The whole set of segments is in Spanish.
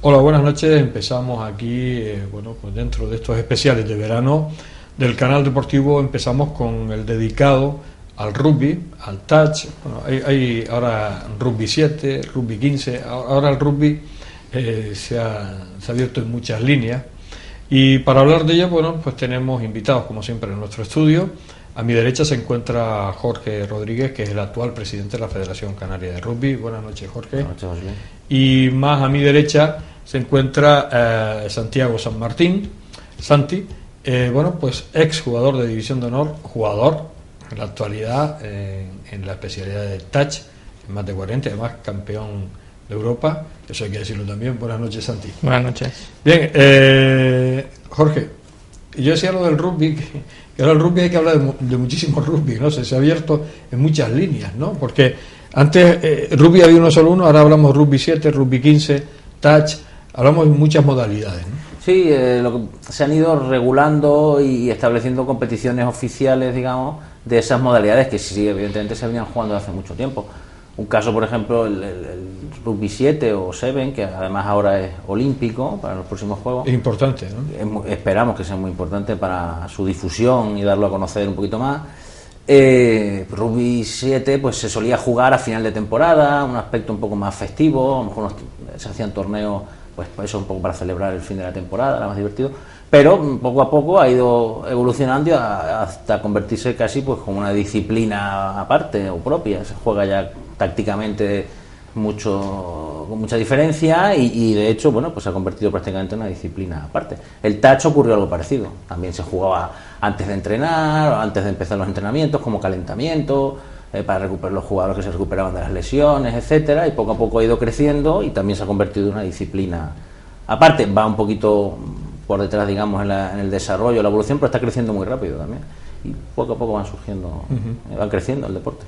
Hola, buenas noches. Empezamos aquí, pues dentro de estos especiales de verano del canal deportivo, empezamos con el dedicado al rugby, al touch. Bueno, hay ahora rugby 7, rugby 15, ahora el rugby se ha abierto en muchas líneas. Y para hablar de ello, pues tenemos invitados, como siempre, en nuestro estudio. A mi derecha se encuentra Jorge Rodríguez, que es el actual presidente de la Federación Canaria de Rugby. Buenas noches, Jorge. Buenas noches, José. Y más a mi derecha se encuentra Santiago San Martín. Santi, pues ex jugador de División de Honor, jugador en la actualidad en la especialidad de touch, en más de 40, además campeón de Europa, eso hay que decirlo también. Buenas noches, Santi. Buenas noches. Bien, Jorge, yo decía lo del rugby, que ahora el rugby hay que hablar de muchísimo rugby, ¿no? Se ha abierto en muchas líneas, ¿no? Porque antes rugby había uno, ahora hablamos rugby 7, rugby 15, touch, hablamos de muchas modalidades, ¿no? Sí, se han ido regulando y estableciendo competiciones oficiales, digamos, de esas modalidades que sí, evidentemente se venían jugando hace mucho tiempo. Un caso, por ejemplo, el rugby 7 o 7, que además ahora es olímpico para los próximos Juegos. Es importante, ¿no? Esperamos que sea muy importante para su difusión y darlo a conocer un poquito más. Rugby 7 pues se solía jugar a final de temporada, un aspecto un poco más festivo, a lo mejor se hacían torneos, pues eso un poco para celebrar el fin de la temporada, era más divertido, pero poco a poco ha ido evolucionando hasta convertirse casi pues como una disciplina aparte o propia. Se juega ya tácticamente con mucha diferencia y de hecho pues se ha convertido prácticamente en una disciplina aparte. El touch ocurrió algo parecido, también se jugaba antes de entrenar, antes de empezar los entrenamientos, como calentamiento, para recuperar los jugadores que se recuperaban de las lesiones, etcétera, y poco a poco ha ido creciendo y también se ha convertido en una disciplina aparte. Va un poquito por detrás, digamos, en el desarrollo, la evolución, pero está creciendo muy rápido también y poco a poco van surgiendo, van creciendo el deporte.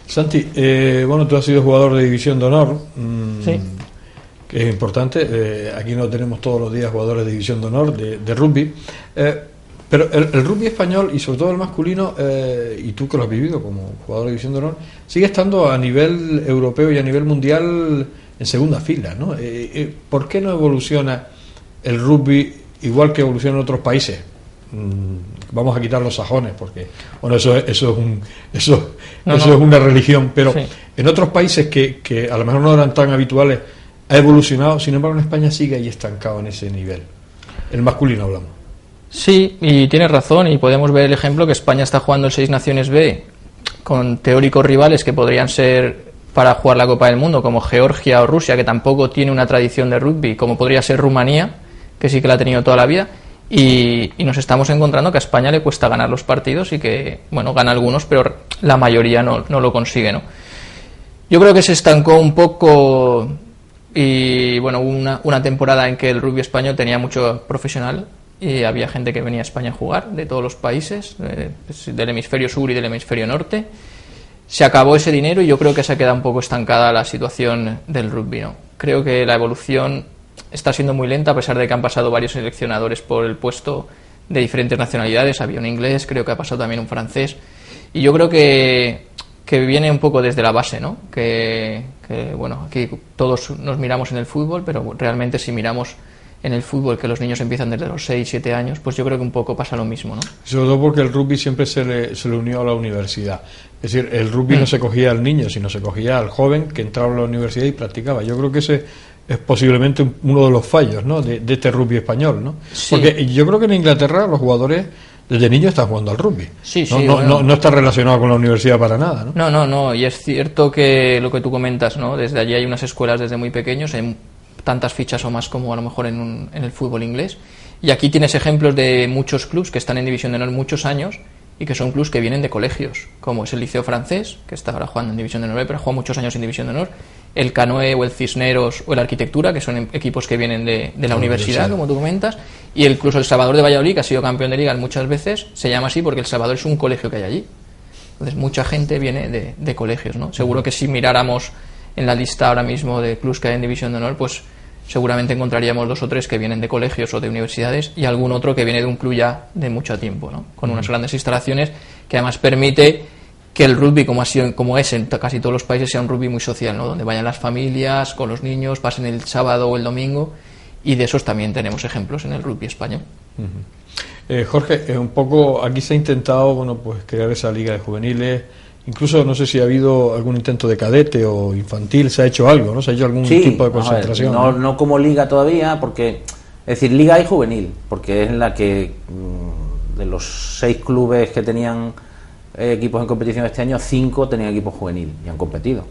Santi, tú has sido jugador de División de Honor, sí, que es importante. Aquí no tenemos todos los días jugadores de División de Honor de rugby, pero el rugby español y sobre todo el masculino, y tú que lo has vivido como jugador de División de Honor, sigue estando a nivel europeo y a nivel mundial en segunda fila, ¿no? ¿Por qué no evoluciona el rugby igual que evoluciona en otros países? Vamos a quitar los sajones porque eso es una religión, pero sí, en otros países que a lo mejor no eran tan habituales ha evolucionado. Sin embargo, en España sigue ahí estancado en ese nivel. El masculino hablamos. Sí, y tienes razón, y podemos ver el ejemplo que España está jugando el 6 Naciones B con teóricos rivales que podrían ser para jugar la Copa del Mundo, como Georgia o Rusia, que tampoco tiene una tradición de rugby, como podría ser Rumanía, que sí que la ha tenido toda la vida. Y nos estamos encontrando que a España le cuesta ganar los partidos y que, gana algunos, pero la mayoría no lo consigue, ¿no? Yo creo que se estancó un poco y, una temporada en que el rugby español tenía mucho profesional y había gente que venía a España a jugar de todos los países, del hemisferio sur y del hemisferio norte. Se acabó ese dinero y yo creo que se ha quedado un poco estancada la situación del rugby, ¿no? Creo que la evolución está siendo muy lenta, a pesar de que han pasado varios seleccionadores por el puesto de diferentes nacionalidades. Había un inglés, creo que ha pasado también un francés, y yo creo que viene un poco desde la base, ¿no? Que aquí todos nos miramos en el fútbol, pero realmente si miramos en el fútbol que los niños empiezan desde los 6, 7 años, pues yo creo que un poco pasa lo mismo, ¿no? Sobre todo porque el rugby siempre se le unió a la universidad. Es decir, el rugby no se cogía al niño, sino se cogía al joven que entraba a la universidad y practicaba. Yo creo que ese es posiblemente uno de los fallos, ¿no? de este rugby español, ¿no? Sí. Porque yo creo que en Inglaterra los jugadores desde niños están jugando al rugby. Sí, no está relacionado con la universidad para nada, ¿no? No, y es cierto que lo que tú comentas, ¿no? Desde allí hay unas escuelas desde muy pequeños, hay tantas fichas o más como a lo mejor en el fútbol inglés, y aquí tienes ejemplos de muchos clubs que están en División de Honor muchos años y que son clubs que vienen de colegios, como es el Liceo Francés, que está ahora jugando en División de Honor, pero ha jugado muchos años en División de Honor, el Canoe o el Cisneros o el Arquitectura, que son equipos que vienen de la universidad, como tú comentas, y incluso el Salvador de Valladolid, que ha sido campeón de liga muchas veces, se llama así porque el Salvador es un colegio que hay allí. Entonces mucha gente viene de colegios, ¿no? Seguro que si miráramos en la lista ahora mismo de clubs que hay en División de Honor, pues seguramente encontraríamos 2 o 3 que vienen de colegios o de universidades y algún otro que viene de un club ya de mucho tiempo, ¿no? Con unas grandes instalaciones que además permite que el rugby, como es en casi todos los países, sea un rugby muy social, ¿no? Donde vayan las familias con los niños, pasen el sábado o el domingo y de esos también tenemos ejemplos en el rugby español. Jorge, un poco aquí se ha intentado, bueno, pues crear esa liga de juveniles. Incluso no sé si ha habido algún intento de cadete o infantil, se ha hecho algo, ¿no? Se ha hecho algún tipo de concentración. No como liga todavía, porque, es decir, liga y juvenil, porque es la que de los 6 clubes que tenían equipos en competición este año, 5 tenían equipos juvenil y han competido.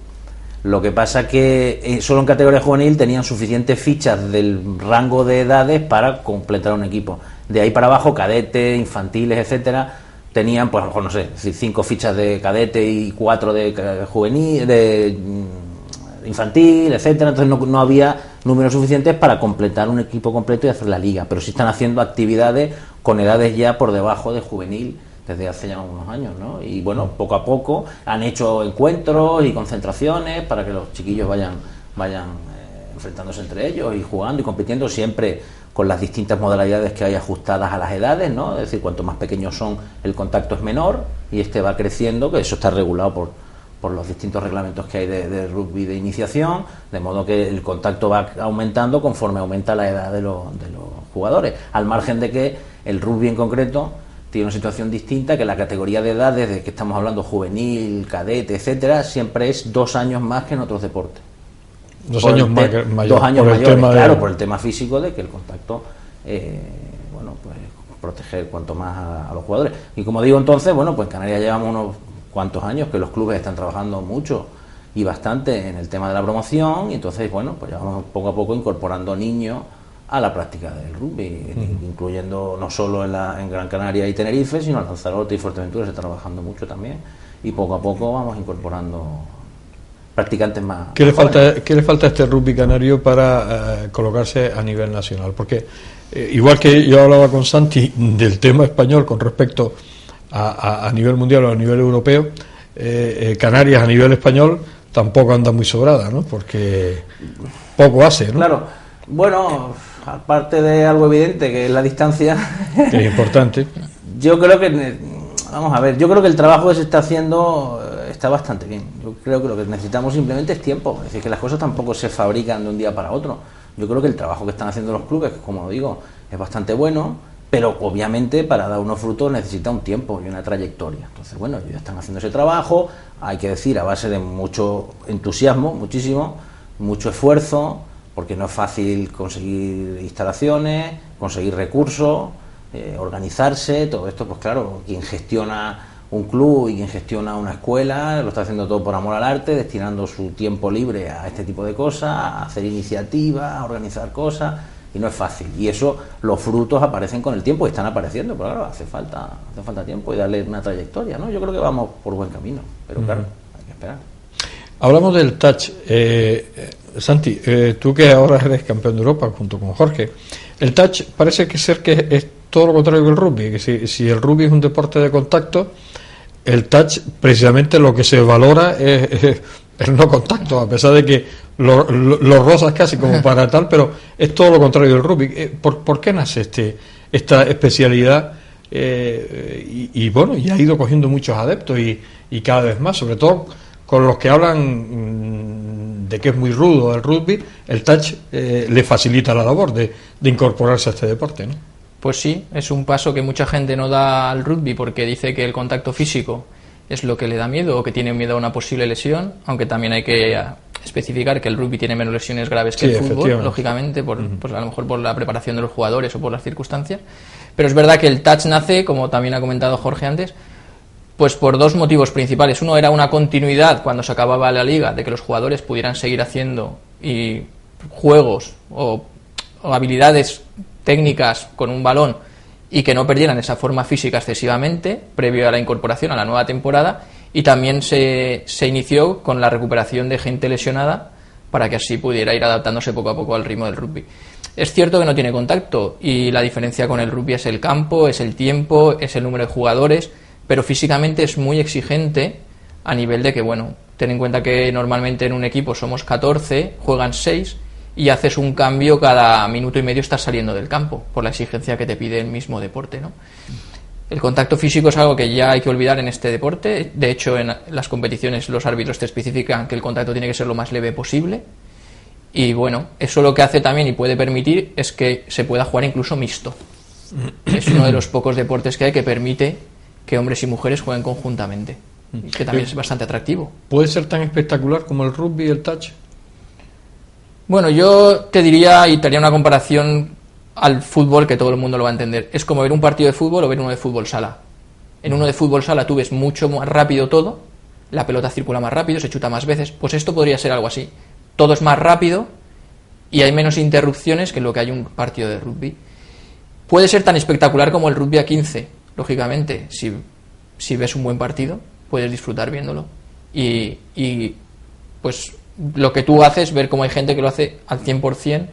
Lo que pasa que solo en categoría juvenil tenían suficientes fichas del rango de edades para completar un equipo. De ahí para abajo, cadete, infantiles, etcétera, tenían, pues a lo mejor, no sé, 5 fichas de cadete y 4 de juvenil, de infantil, etcétera. Entonces no había números suficientes para completar un equipo completo y hacer la liga, pero sí están haciendo actividades con edades ya por debajo de juvenil desde hace ya unos años, ¿no? Y bueno, poco a poco han hecho encuentros y concentraciones para que los chiquillos vayan enfrentándose entre ellos y jugando y compitiendo, siempre con las distintas modalidades que hay ajustadas a las edades, ¿no? Es decir, cuanto más pequeños son, el contacto es menor y este va creciendo, que eso está regulado por los distintos reglamentos que hay de rugby de iniciación, de modo que el contacto va aumentando conforme aumenta la edad de los jugadores, al margen de que el rugby en concreto tiene una situación distinta, que la categoría de edades de que estamos hablando, juvenil, cadete, etcétera, siempre es 2 años más que en otros deportes. 2 años mayor, 2 años por mayores, claro, de... por el tema físico de que el contacto, bueno, pues proteger cuanto más a los jugadores. Y como digo, entonces, bueno, pues en Canarias llevamos unos cuantos años que los clubes están trabajando mucho y bastante en el tema de la promoción, y entonces, bueno, pues ya vamos poco a poco incorporando niños a la práctica del rugby, incluyendo no solo en Gran Canaria y Tenerife, sino en Lanzarote y Fuerteventura se está trabajando mucho también, y poco a poco vamos incorporando practicantes más. ¿Qué le falta a este rugby canario para colocarse a nivel nacional? Porque igual que yo hablaba con Santi del tema español con respecto a nivel mundial o a nivel europeo, Canarias a nivel español tampoco anda muy sobrada, ¿no? Porque poco hace, ¿no? Claro, bueno, aparte de algo evidente que es la distancia, que es importante. Yo creo que, vamos a ver, yo creo que el trabajo que se está haciendo está bastante bien. Yo creo que lo que necesitamos simplemente es tiempo, es decir, que las cosas tampoco se fabrican de un día para otro. Yo creo que el trabajo que están haciendo los clubes, como digo, es bastante bueno, pero obviamente para dar unos frutos necesita un tiempo y una trayectoria. Entonces, bueno, ellos ya están haciendo ese trabajo, hay que decir, a base de mucho entusiasmo, muchísimo, mucho esfuerzo, porque no es fácil conseguir instalaciones, conseguir recursos, organizarse, todo esto, pues claro, quien gestiona un club y quien gestiona una escuela lo está haciendo todo por amor al arte, destinando su tiempo libre a este tipo de cosas, a hacer iniciativas, a organizar cosas, y no es fácil. Y eso, los frutos aparecen con el tiempo, y están apareciendo, pero claro, hace falta tiempo y darle una trayectoria, ¿no? Yo creo que vamos por buen camino, pero claro, hay que esperar. Hablamos del touch. Santi, tú que ahora eres campeón de Europa junto con Jorge, el touch parece que es todo lo contrario que el rugby, que si el rugby es un deporte de contacto, el touch precisamente lo que se valora es el no contacto, a pesar de que lo rozas casi como para tal, pero es todo lo contrario del rugby. ¿Por qué nace esta especialidad? Y bueno, y ha ido cogiendo muchos adeptos y cada vez más, sobre todo con los que hablan de que es muy rudo el rugby, el touch le facilita la labor de incorporarse a este deporte, ¿no? Pues sí, es un paso que mucha gente no da al rugby porque dice que el contacto físico es lo que le da miedo o que tiene miedo a una posible lesión, aunque también hay que especificar que el rugby tiene menos lesiones graves que el fútbol, lógicamente, pues a lo mejor por la preparación de los jugadores o por las circunstancias. Pero es verdad que el touch nace, como también ha comentado Jorge antes, pues por 2 motivos principales. Uno era una continuidad cuando se acababa la liga, de que los jugadores pudieran seguir haciendo juegos o habilidades técnicas con un balón y que no perdieran esa forma física excesivamente previo a la incorporación a la nueva temporada, y también se inició con la recuperación de gente lesionada para que así pudiera ir adaptándose poco a poco al ritmo del rugby. Es cierto que no tiene contacto y la diferencia con el rugby es el campo, es el tiempo, es el número de jugadores, pero físicamente es muy exigente a nivel de que, bueno, ten en cuenta que normalmente en un equipo somos 14, juegan 6 y haces un cambio cada minuto y medio, estás saliendo del campo por la exigencia que te pide el mismo deporte, ¿no? El contacto físico es algo que ya hay que olvidar en este deporte. De hecho, en las competiciones los árbitros te especifican que el contacto tiene que ser lo más leve posible Y bueno, eso lo que hace también y puede permitir es que se pueda jugar incluso mixto. Es uno de los pocos deportes que hay que permite que hombres y mujeres jueguen conjuntamente, que también es bastante atractivo. ¿Puede ser tan espectacular como el rugby y el touch? Bueno, yo te diría y te haría una comparación al fútbol que todo el mundo lo va a entender. Es como ver un partido de fútbol o ver uno de fútbol sala. En uno de fútbol sala tú ves mucho más rápido todo, la pelota circula más rápido, se chuta más veces. Pues esto podría ser algo así. Todo es más rápido y hay menos interrupciones que lo que hay un partido de rugby. Puede ser tan espectacular como el rugby a 15, lógicamente. Si ves un buen partido, puedes disfrutar viéndolo. Y pues lo que tú haces, ver cómo hay gente que lo hace al 100%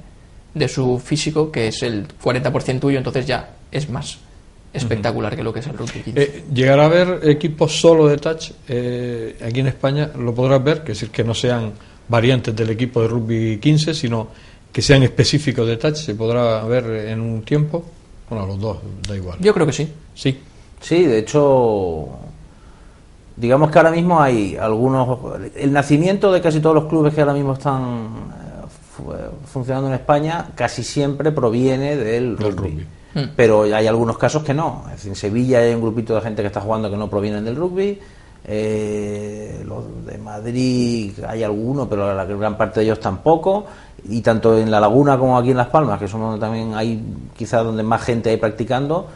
de su físico, que es el 40% tuyo, entonces ya es más espectacular que lo que es el rugby 15. Llegar a ver equipos solo de touch aquí en España, lo podrás ver, que es decir, que no sean variantes del equipo de rugby 15, sino que sean específicos de touch, se podrá ver en un tiempo. Bueno, los dos, da igual. Yo creo que sí. Sí. Sí, de hecho, digamos que ahora mismo hay algunos... El nacimiento de casi todos los clubes que ahora mismo están funcionando en España casi siempre proviene del rugby. Pero hay algunos casos que no. Es decir, en Sevilla hay un grupito de gente que está jugando que no provienen del rugby. Los de Madrid hay algunos, pero la gran parte de ellos tampoco. Y tanto en La Laguna como aquí en Las Palmas, que son donde también hay, quizás donde más gente hay practicando,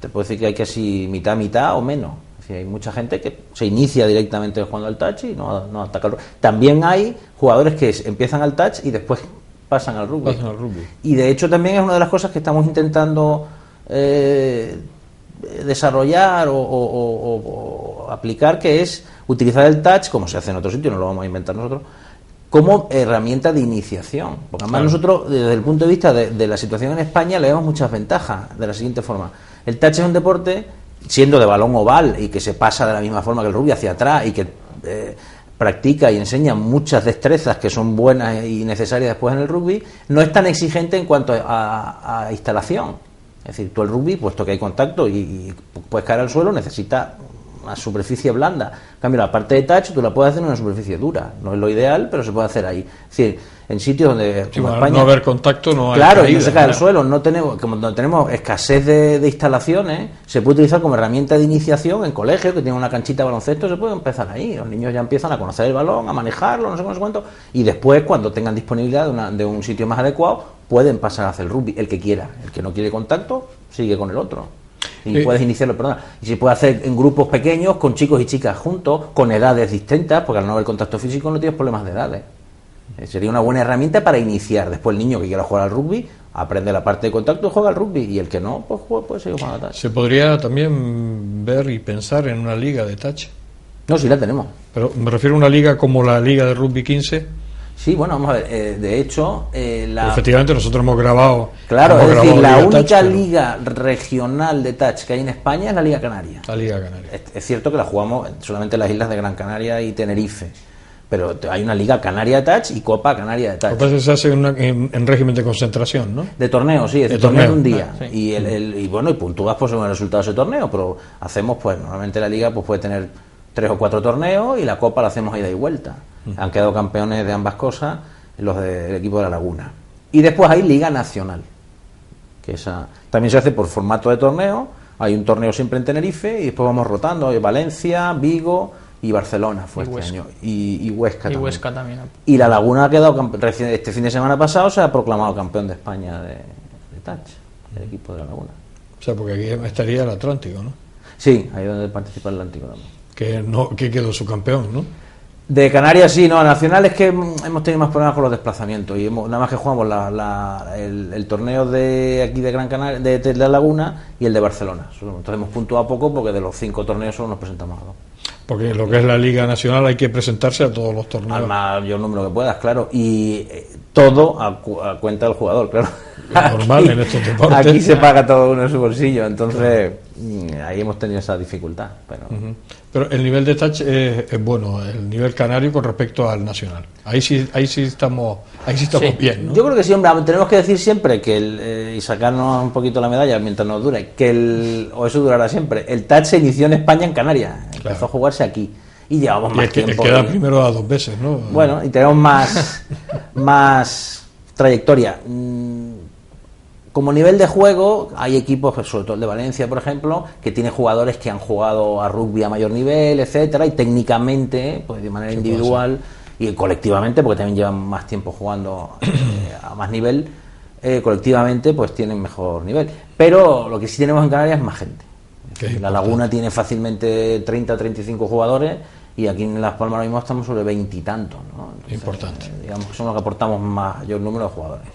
te puedo decir que hay casi mitad o menos. Es decir, hay mucha gente que se inicia directamente jugando al touch y no ataca el rugby. También hay jugadores que empiezan al touch y después pasan al rugby. Y de hecho también es una de las cosas que estamos intentando desarrollar o aplicar, que es utilizar el touch, como se hace en otros sitios, no lo vamos a inventar nosotros, como herramienta de iniciación. Porque además nosotros, desde el punto de vista de la situación en España, le vemos muchas ventajas de la siguiente forma. El touch es un deporte, siendo de balón oval y que se pasa de la misma forma que el rugby hacia atrás y que practica y enseña muchas destrezas que son buenas y necesarias después en el rugby, no es tan exigente en cuanto a instalación. Es decir, tú el rugby, puesto que hay contacto y puedes caer al suelo, necesita una superficie blanda. En cambio, la parte de touch tú la puedes hacer en una superficie dura. No es lo ideal, pero se puede hacer ahí. Es decir, en sitios donde, sí, como España, no haber contacto, no hay claro, caída, no se cae al suelo. Como no tenemos escasez de instalaciones, se puede utilizar como herramienta de iniciación en colegios que tienen una canchita de baloncesto. Se puede empezar ahí. Los niños ya empiezan a conocer el balón, a manejarlo, no sé cuánto, y después, cuando tengan disponibilidad de un sitio más adecuado, pueden pasar a hacer el rugby, el que quiera. El que no quiere contacto, sigue con el otro. Y puedes iniciarlo, y se puede hacer en grupos pequeños, con chicos y chicas juntos, con edades distintas, porque al no haber contacto físico no tienes problemas de edades. Sería una buena herramienta para iniciar. Después el niño que quiera jugar al rugby aprende la parte de contacto y juega al rugby, y el que no, pues puede seguir jugando al touch. ¿Se podría también ver y pensar en una liga de touch? No, sí la tenemos. Pero me refiero a una liga como la liga de rugby 15. Sí, bueno, vamos a ver, de hecho... efectivamente, nosotros hemos grabado... Claro, es decir, la única liga regional de touch que hay en España es la Liga Canaria. La Liga Canaria. Es cierto que la jugamos solamente en las islas de Gran Canaria y Tenerife, pero hay una Liga Canaria de touch y Copa Canaria de touch. Lo que pasa es que se hace en régimen de concentración, ¿no? De torneo, sí, es de torneo de un día. Sí. Y bueno, y puntúas pues según el resultado de ese torneo, pero hacemos, pues, normalmente la Liga pues puede tener 3 o 4 torneos y la Copa la hacemos a ida y vuelta. Han quedado campeones de ambas cosas los del equipo de La Laguna. Y después hay Liga Nacional, que esa también se hace por formato de torneo. Hay un torneo siempre en Tenerife y después vamos rotando. Hay Valencia, Vigo y Barcelona fue este año. Y Huesca también. Y La Laguna ha quedado este fin de semana pasado, se ha proclamado campeón de España de touch, el equipo de La Laguna. O sea, porque aquí estaría el Atlántico, ¿no? Sí, ahí donde participa el Atlántico también. Que quedó su campeón, ¿no? De Canarias sí, no, nacional es que hemos tenido más problemas con los desplazamientos y nada más que jugamos el torneo de aquí de Gran Canaria, de La Laguna y el de Barcelona. Entonces hemos puntuado poco porque de los 5 torneos solo nos presentamos a 2. Porque lo que es la Liga Nacional hay que presentarse a todos los torneos. Al mayor número que puedas, claro. Y todo a cuenta del jugador, claro. Normal aquí, en estos deportes. Aquí se paga todo uno en su bolsillo, entonces ahí hemos tenido esa dificultad. Pero el nivel de touch es bueno, el nivel canario con respecto al nacional. Ahí sí estamos bien, ¿no? Yo creo que sí, hombre, tenemos que decir siempre que y sacarnos un poquito la medalla mientras nos dure, o eso durará siempre. El touch se inició en España, en Canarias, empezó a jugarse aquí. y llevamos más tiempo. Queda primero a 2 veces, ¿no? Bueno, y tenemos más trayectoria. Como nivel de juego, hay equipos, sobre todo el de Valencia, por ejemplo, que tiene jugadores que han jugado a rugby a mayor nivel, etcétera, y técnicamente, pues de manera individual y colectivamente, porque también llevan más tiempo jugando a más nivel, colectivamente, pues tienen mejor nivel. Pero lo que sí tenemos en Canarias es más gente. La Laguna tiene fácilmente 30-35 jugadores y aquí en Las Palmas ahora mismo estamos sobre 20 y tantos, ¿no? Entonces, importante. Digamos que somos los que aportamos mayor número de jugadores.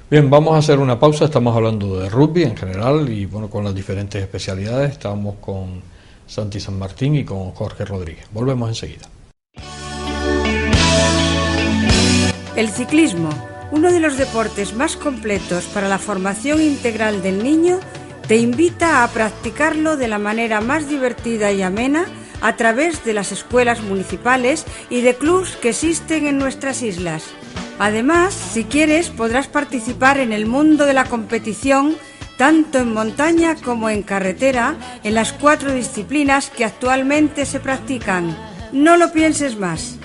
Bien, vamos a hacer una pausa. Estamos hablando de rugby en general y bueno, con las diferentes especialidades. Estamos con Santi San Martín y con Jorge Rodríguez. Volvemos enseguida. El ciclismo, uno de los deportes más completos para la formación integral del niño, te invita a practicarlo de la manera más divertida y amena a través de las escuelas municipales y de clubs que existen en nuestras islas. Además, si quieres, podrás participar en el mundo de la competición, tanto en montaña como en carretera, en las 4 disciplinas que actualmente se practican. No lo pienses más.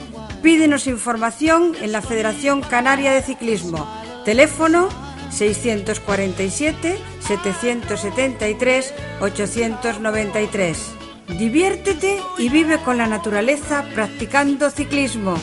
Pídenos información en la Federación Canaria de Ciclismo. Teléfono 647-773-893. Diviértete y vive con la naturaleza practicando ciclismo.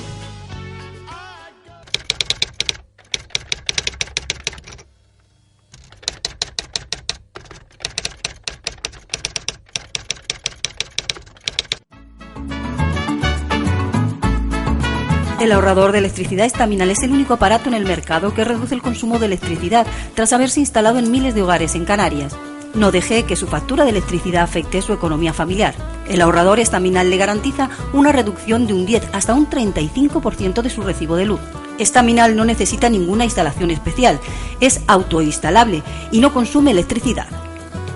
El ahorrador de electricidad Estaminal es el único aparato en el mercado que reduce el consumo de electricidad tras haberse instalado en miles de hogares en Canarias. No deje que su factura de electricidad afecte su economía familiar. El ahorrador Estaminal le garantiza una reducción de un 10 hasta un 35% de su recibo de luz. Estaminal no necesita ninguna instalación especial, es autoinstalable y no consume electricidad.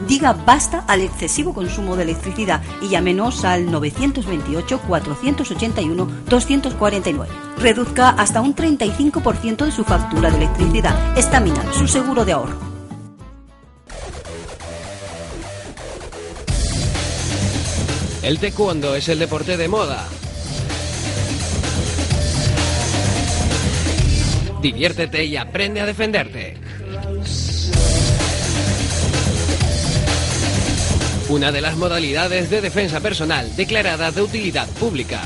Diga basta al excesivo consumo de electricidad y llámenos al 928-481-249. Reduzca hasta un 35% de su factura de electricidad. Estaminal, su seguro de ahorro. El taekwondo es el deporte de moda. Diviértete y aprende a defenderte. Una de las modalidades de defensa personal declarada de utilidad pública.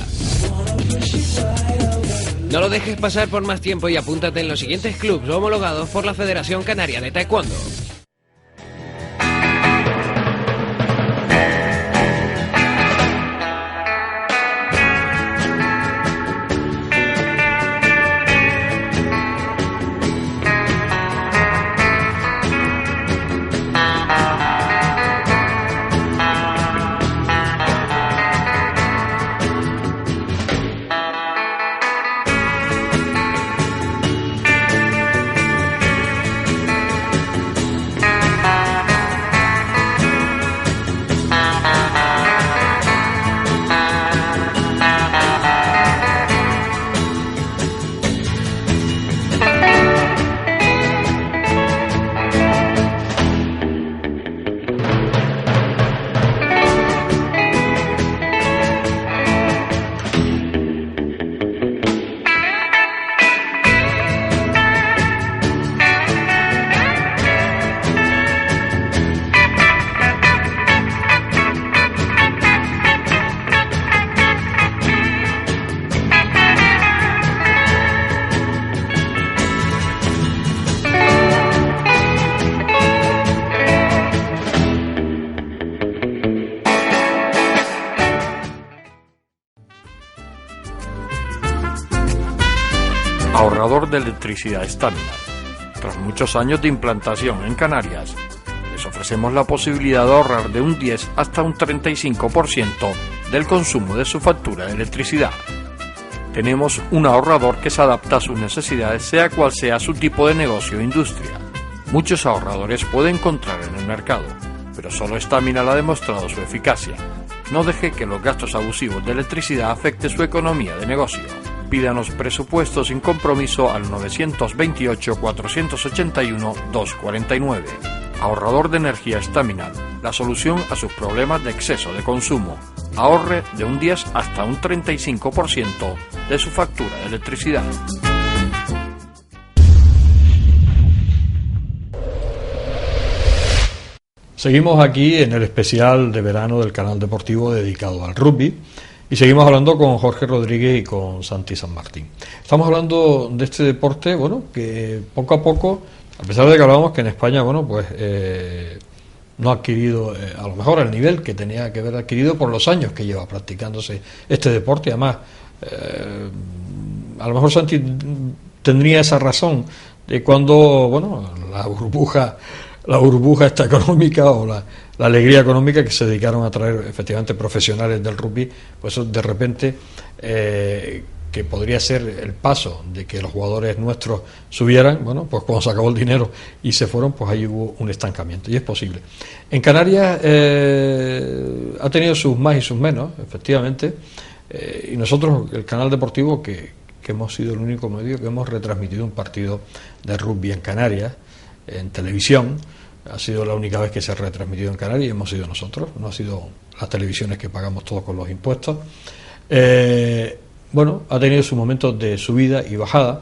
No lo dejes pasar por más tiempo y apúntate en los siguientes clubes homologados por la Federación Canaria de Taekwondo. Ahorrador de electricidad Estaminal. Tras muchos años de implantación en Canarias, les ofrecemos la posibilidad de ahorrar de un 10 hasta un 35% del consumo de su factura de electricidad. Tenemos un ahorrador que se adapta a sus necesidades, sea cual sea su tipo de negocio o industria. Muchos ahorradores puede encontrar en el mercado, pero solo Estaminal ha demostrado su eficacia. No deje que los gastos abusivos de electricidad afecten su economía de negocio. Pídanos presupuesto sin compromiso al 928-481-249. Ahorrador de energía Estaminal, la solución a sus problemas de exceso de consumo. ahorre de un 10 hasta un 35% de su factura de electricidad. Seguimos aquí en el especial de verano del canal deportivo dedicado al rugby y seguimos hablando con Jorge Rodríguez y con Santi San Martín. Estamos hablando de este deporte, bueno, que poco a poco, a pesar de que hablábamos que en España, bueno, pues no ha adquirido a lo mejor el nivel que tenía que haber adquirido por los años que lleva practicándose este deporte. Además, a lo mejor Santi tendría esa razón de cuando, bueno, la burbuja esta económica o la alegría económica que se dedicaron a traer efectivamente profesionales del rugby, pues eso de repente que podría ser el paso de que los jugadores nuestros subieran, bueno, pues cuando se acabó el dinero y se fueron, pues ahí hubo un estancamiento y es posible. En Canarias ha tenido sus más y sus menos, efectivamente, y nosotros, el canal deportivo, que hemos sido el único medio que hemos retransmitido un partido de rugby en Canarias, en televisión, ha sido la única vez que se ha retransmitido en Canarias y hemos sido nosotros, no ha sido las televisiones que pagamos todos con los impuestos. Bueno, ha tenido sus momentos de subida y bajada.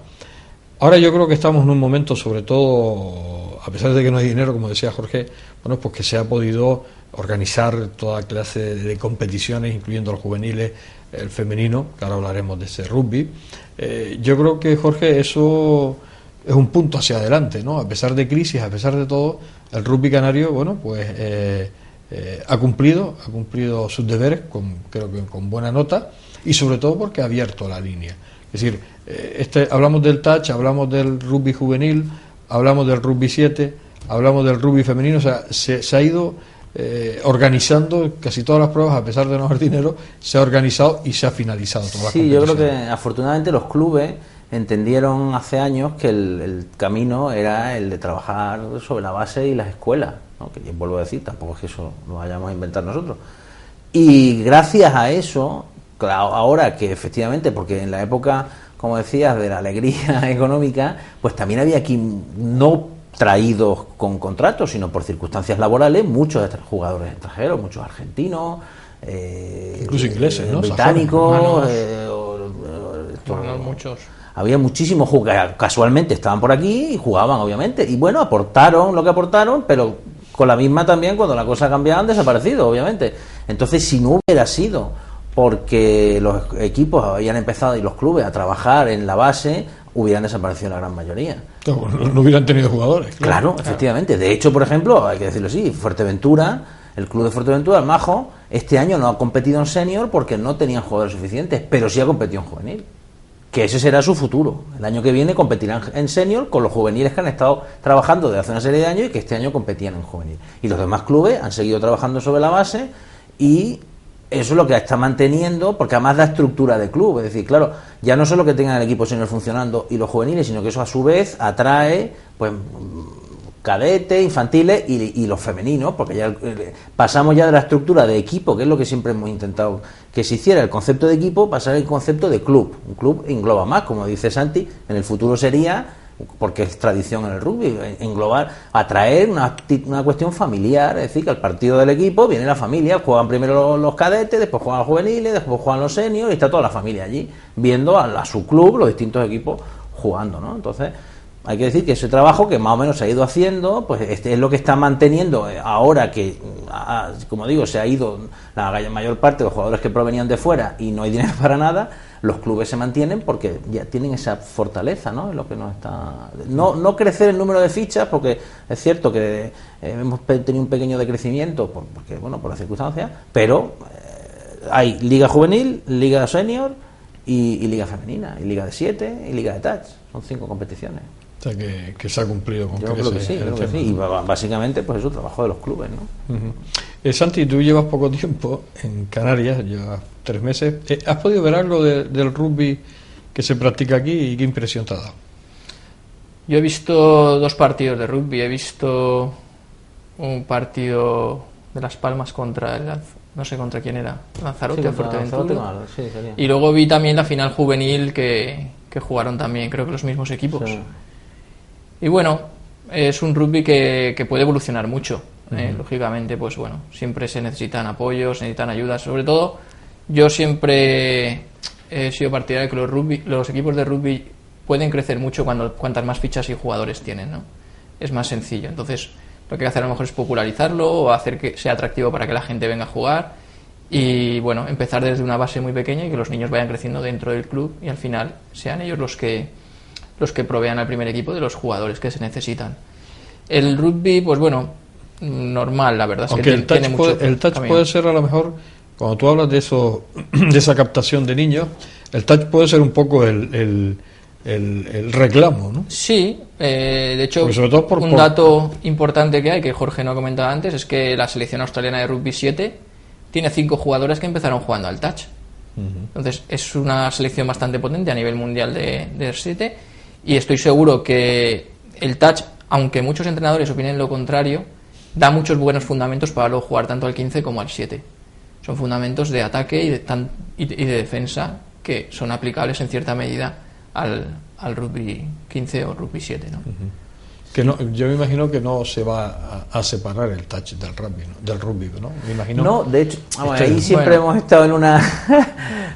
Ahora yo creo que estamos en un momento, sobre todo, a pesar de que no hay dinero, como decía Jorge, bueno, pues que se ha podido organizar toda clase de competiciones, incluyendo los juveniles, el femenino, que ahora hablaremos de ese rugby. Yo creo que, Jorge, eso es un punto hacia adelante, ¿no? A pesar de crisis, a pesar de todo, el rugby canario, bueno, pues ha cumplido sus deberes, creo que con buena nota, y sobre todo porque ha abierto la línea. Es decir, hablamos del touch, hablamos del rugby juvenil, hablamos del rugby 7, hablamos del rugby femenino, o sea, se ha ido organizando casi todas las pruebas, a pesar de no haber dinero, se ha organizado y se ha finalizado todas las competiciones. Sí, yo creo que afortunadamente los clubes entendieron hace años que el camino era el de trabajar sobre la base y las escuelas, ¿no? Que vuelvo a decir, tampoco es que eso lo vayamos a inventar nosotros. Y gracias a eso, claro, ahora que efectivamente, porque en la época, como decías, de la alegría económica, pues también había aquí no traídos con contratos, sino por circunstancias laborales, muchos jugadores extranjeros, muchos argentinos, incluso ingleses, ¿no? Británicos, muchos. Había muchísimos jugadores, casualmente estaban por aquí y jugaban, obviamente, y bueno, aportaron lo que aportaron, pero con la misma también, cuando la cosa cambiaba, han desaparecido, obviamente. Entonces, si no hubiera sido porque los equipos habían empezado y los clubes a trabajar en la base, hubieran desaparecido la gran mayoría. No hubieran tenido jugadores. Claro, efectivamente. De hecho, por ejemplo, hay que decirlo así, Fuerteventura, el club de Fuerteventura, el Majo, este año no ha competido en senior porque no tenían jugadores suficientes, pero sí ha competido en juvenil. Que ese será su futuro. El año que viene competirán en senior con los juveniles que han estado trabajando desde hace una serie de años y que este año competían en juvenil. Y los demás clubes han seguido trabajando sobre la base y eso es lo que está manteniendo, porque además da estructura de club. Es decir, claro, ya no solo que tengan el equipo senior funcionando y los juveniles, sino que eso a su vez atrae pues cadetes, infantiles y los femeninos, porque ya pasamos ya de la estructura de equipo, que es lo que siempre hemos intentado que se hiciera, el concepto de equipo, pasar al concepto de club. Un club engloba más, como dice Santi, en el futuro sería, porque es tradición en el rugby, englobar, atraer una cuestión familiar, es decir, que al partido del equipo viene la familia, juegan primero los cadetes, después juegan los juveniles, después juegan los seniors, y está toda la familia allí, viendo a su club, los distintos equipos jugando, ¿no? Entonces, hay que decir que ese trabajo que más o menos se ha ido haciendo, pues es lo que está manteniendo ahora que, como digo, se ha ido la mayor parte de los jugadores que provenían de fuera y no hay dinero para nada. Los clubes se mantienen porque ya tienen esa fortaleza, ¿no? Es lo que nos está... No crecer el número de fichas, porque es cierto que hemos tenido un pequeño decrecimiento, porque bueno, por las circunstancias, pero hay liga juvenil, liga senior y liga femenina, y liga de 7 y liga de touch. Son 5 competiciones. O sea, que se ha cumplido con yo creo que sí, y básicamente pues es un trabajo de los clubes, ¿no? Uh-huh. Santi, tú llevas poco tiempo en Canarias, llevas 3 meses. ¿Has podido ver algo del rugby que se practica aquí y qué impresión te ha dado? Yo he visto 2 partidos de rugby. He visto un partido de Las Palmas contra no sé contra quién era, Lanzarote o Fuerteventura. Sí, y luego vi también la final juvenil que jugaron también, creo que los mismos equipos. Sí. Y bueno, es un rugby que puede evolucionar mucho. Lógicamente, pues bueno, siempre se necesitan apoyos, se necesitan ayudas. Sobre todo, yo siempre he sido partidario de que los equipos de rugby pueden crecer mucho cuantas más fichas y jugadores tienen, ¿no? Es más sencillo. Entonces, lo que hay que hacer a lo mejor es popularizarlo o hacer que sea atractivo para que la gente venga a jugar y, bueno, empezar desde una base muy pequeña y que los niños vayan creciendo dentro del club y al final sean ellos los que provean al primer equipo de los jugadores que se necesitan. El rugby, pues bueno, normal, la verdad. Aunque es que el touch puede ser, a lo mejor, cuando tú hablas de esa captación de niños, el touch puede ser un poco el reclamo, ¿no? Sí, de hecho, sobre todo un dato importante que hay, que Jorge no ha comentado antes, es que la selección australiana de rugby 7 tiene 5 jugadores que empezaron jugando al touch. Entonces, es una selección bastante potente a nivel mundial de 7 y estoy seguro que el touch, aunque muchos entrenadores opinen lo contrario, da muchos buenos fundamentos para luego jugar tanto al 15 como al 7. Son fundamentos de ataque y de defensa que son aplicables en cierta medida al rugby 15 o rugby 7, ¿no? Que no, yo me imagino que no se va a separar el touch del rugby, ¿no? Me imagino. No, de hecho, ahí siempre hemos estado en una...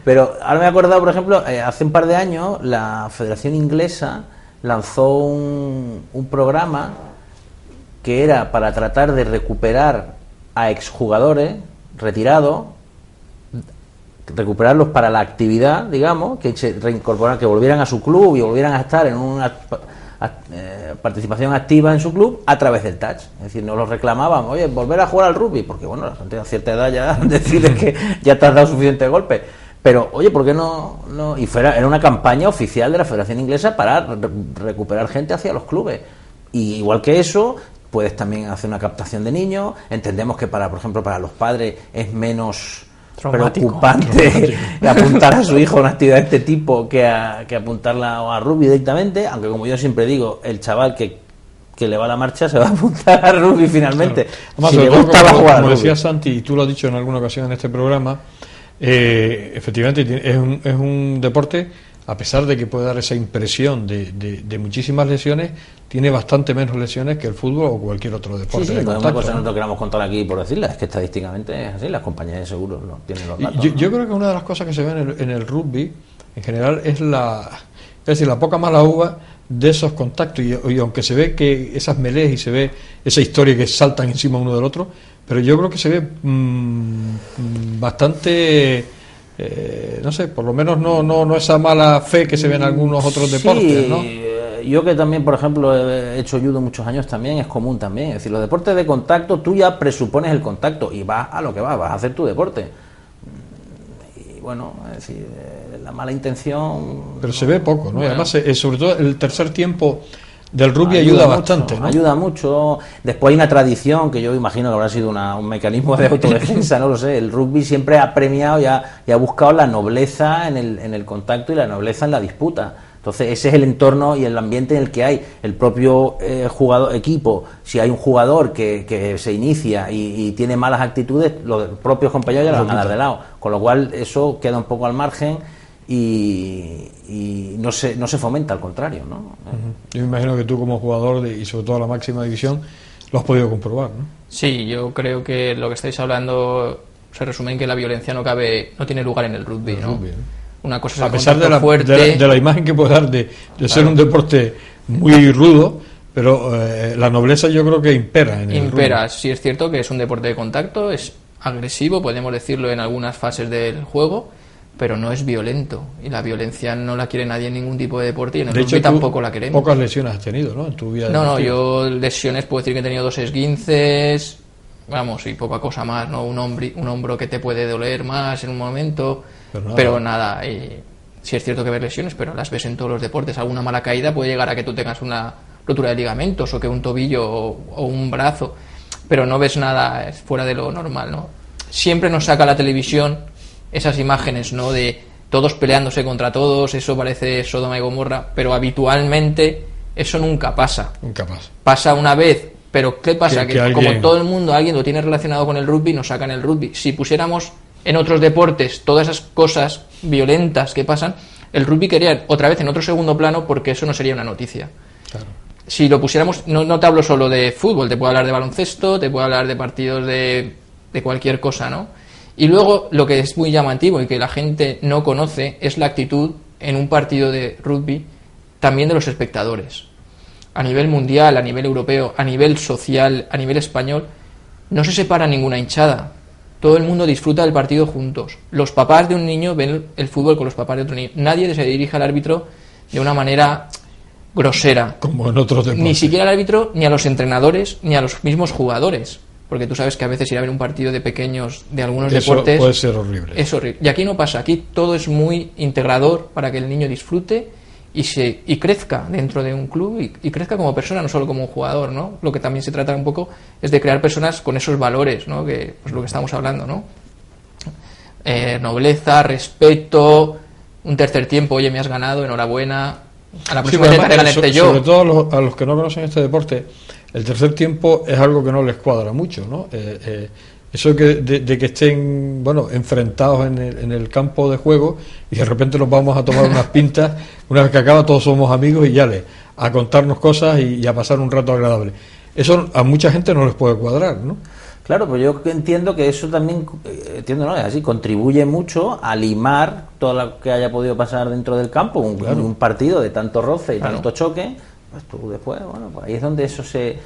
Pero ahora me he acordado, por ejemplo, hace un par de años la Federación Inglesa lanzó un programa que era para tratar de recuperar a exjugadores retirados, recuperarlos para la actividad, digamos, que se reincorporaran, que volvieran a su club y volvieran a estar en una participación activa en su club a través del touch. Es decir, no los reclamaban, oye, volver a jugar al rugby, porque bueno, la gente a cierta edad ya decide que ya te has dado suficiente golpe. Pero, oye, ¿por qué no? Y era una campaña oficial de la Federación Inglesa para recuperar gente hacia los clubes. Y igual que eso, puedes también hacer una captación de niños. Entendemos que por ejemplo, para los padres es menos preocupante apuntar a su hijo a una actividad de este tipo que apuntarla a rugby directamente, aunque como yo siempre digo, el chaval que le va a la marcha se va a apuntar a rugby finalmente. Claro. Además, si le gusta, va a jugar como rugby. decía Santi, y tú lo has dicho en alguna ocasión en este programa, efectivamente es un deporte, a pesar de que puede dar esa impresión de muchísimas lesiones, tiene bastante menos lesiones que el fútbol o cualquier otro deporte. Sí, de no es contacto, una cosa que ¿no? no te queramos contar aquí por decirla, es que estadísticamente es así, las compañías de seguros no tienen los datos. Yo creo que una de las cosas que se ve en el rugby, en general, es la poca mala uva de esos contactos, y aunque se ve que esas melees y se ve esa historia que saltan encima uno del otro, pero yo creo que se ve bastante... no sé, por lo menos no esa mala fe que se ve en algunos otros deportes, ¿no? Yo que también, por ejemplo, he hecho judo muchos años también, es común también. Es decir, los deportes de contacto, tú ya presupones el contacto y vas a lo que vas a hacer tu deporte. Y bueno, es decir, la mala intención... Pero se ve poco, ¿no? Y además, sobre todo el tercer tiempo del rugby ayuda bastante, ¿no? Ayuda mucho. Después hay una tradición que yo imagino que habrá sido un mecanismo de autodefensa, no lo sé. El rugby siempre ha premiado y ha buscado la nobleza en el contacto y la nobleza en la disputa. Entonces ese es el entorno y el ambiente en el que hay el propio equipo. Si hay un jugador que se inicia y tiene malas actitudes, los propios compañeros ya lo van a dar de lado. Con lo cual eso queda un poco al margen y no se fomenta, al contrario, ¿no? Yo me imagino que tú como jugador y sobre todo la máxima división lo has podido comprobar, ¿no? Sí, yo creo que lo que estáis hablando se resume en que la violencia no tiene lugar en el rugby, ¿no? Una cosa es a el pesar fuerte. de la imagen que puede dar de ser un deporte muy rudo, pero la nobleza yo creo que impera en el rugby. Sí, es cierto que es un deporte de contacto, es agresivo, podemos decirlo en algunas fases del juego, pero no es violento, y la violencia no la quiere nadie en ningún tipo de deporte, y en el rugby tampoco la queremos. Pocas lesiones has tenido, ¿no? En tu vida. No, yo lesiones puedo decir que he tenido 2 esguinces, vamos, y poca cosa más, ¿no? Un hombro que te puede doler más en un momento, pero nada. Sí es cierto que ves lesiones, pero las ves en todos los deportes. Alguna mala caída puede llegar a que tú tengas una rotura de ligamentos o que un tobillo o un brazo, pero no ves nada fuera de lo normal, ¿no? Siempre nos saca la televisión esas imágenes, ¿no? De todos peleándose contra todos, eso parece Sodoma y Gomorra, pero habitualmente eso nunca pasa. Nunca pasa. Pasa una vez, pero ¿qué pasa? Que alguien... como todo el mundo, alguien lo tiene relacionado con el rugby, nos sacan el rugby. Si pusiéramos en otros deportes todas esas cosas violentas que pasan, el rugby quedaría otra vez en otro segundo plano, porque eso no sería una noticia. Claro. si lo pusiéramos, no te hablo solo de fútbol, te puedo hablar de baloncesto, te puedo hablar de partidos de cualquier cosa, ¿no? Y luego lo que es muy llamativo y que la gente no conoce es la actitud en un partido de rugby también de los espectadores. A nivel mundial, a nivel europeo, a nivel social, a nivel español, no se separa ninguna hinchada. Todo el mundo disfruta del partido juntos. Los papás de un niño ven el fútbol con los papás de otro niño. Nadie se dirige al árbitro de una manera grosera. Como en otros deportes. Ni siquiera al árbitro, ni a los entrenadores, ni a los mismos jugadores. Porque tú sabes que a veces ir a ver un partido de pequeños de algunos deportes puede ser horrible. Es horrible. Y aquí no pasa. Aquí todo es muy integrador para que el niño disfrute y crezca dentro de un club y crezca como persona, no solo como un jugador, ¿no? Lo que también se trata un poco es de crear personas con esos valores, ¿no? Que pues lo que estamos hablando, ¿no? Nobleza, respeto, un tercer tiempo, oye, me has ganado, enhorabuena. A la próxima intentaré ganarte yo. Sobre todo a los que no conocen este deporte, el tercer tiempo es algo que no les cuadra mucho, ¿no? Eso de que estén, bueno, enfrentados en el campo de juego y de repente nos vamos a tomar unas pintas, una vez que acaba todos somos amigos y ya a contarnos cosas y a pasar un rato agradable. Eso a mucha gente no les puede cuadrar, ¿no? Claro, pues yo entiendo que eso también, ¿no? Es así, contribuye mucho a limar todo lo que haya podido pasar dentro del campo, un partido de tanto roce y tanto choque, pues tú después, bueno, pues ahí es donde eso se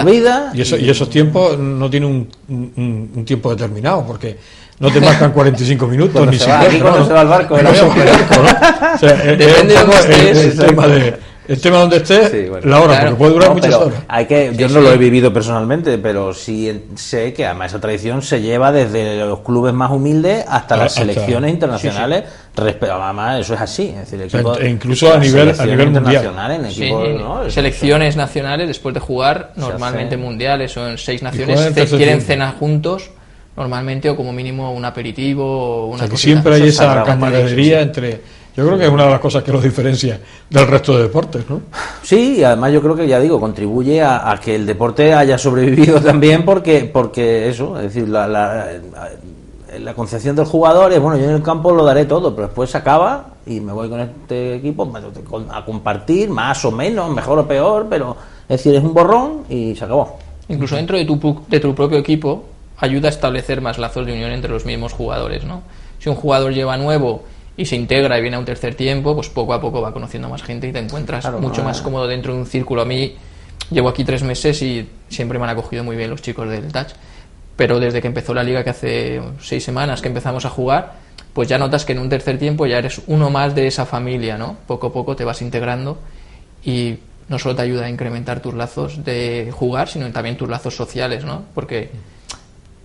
olvida. Y esos tiempos no tienen un tiempo determinado, porque no te marcan 45 minutos cuando ni se va, cuando se va al barco del avión. O sea, depende de dónde estés. El tema donde estés, sí, bueno, la hora, claro, porque puede durar muchas horas. Yo no lo he vivido personalmente, pero sí sé que además esa tradición se lleva desde los clubes más humildes hasta las selecciones internacionales. Además, eso es así. Es decir, incluso a nivel mundial. En equipos, ¿no? Selecciones nacionales, después de jugar, normalmente mundiales o en 6 naciones, quieren cenar juntos, normalmente, o como mínimo un aperitivo o una que siempre hay esa camaradería entre... Yo creo que es una de las cosas que los diferencia del resto de deportes, ¿no? Sí, y además yo creo que, ya digo, contribuye a que el deporte haya sobrevivido también porque eso, es decir, la concepción del jugador es, bueno, yo en el campo lo daré todo, pero después se acaba y me voy con este equipo a compartir, más o menos, mejor o peor, pero es decir, es un borrón y se acabó. Incluso dentro de tu propio equipo ayuda a establecer más lazos de unión entre los mismos jugadores, ¿no? Si un jugador lleva nuevo y se integra y viene a un tercer tiempo, pues poco a poco va conociendo a más gente y te encuentras mucho más cómodo dentro de un círculo. A mí llevo aquí 3 meses y siempre me han acogido muy bien los chicos del Touch, pero desde que empezó la liga, que hace 6 semanas que empezamos a jugar, pues ya notas que en un tercer tiempo ya eres uno más de esa familia, ¿no? Poco a poco te vas integrando y no solo te ayuda a incrementar tus lazos de jugar, sino también tus lazos sociales, ¿no? Porque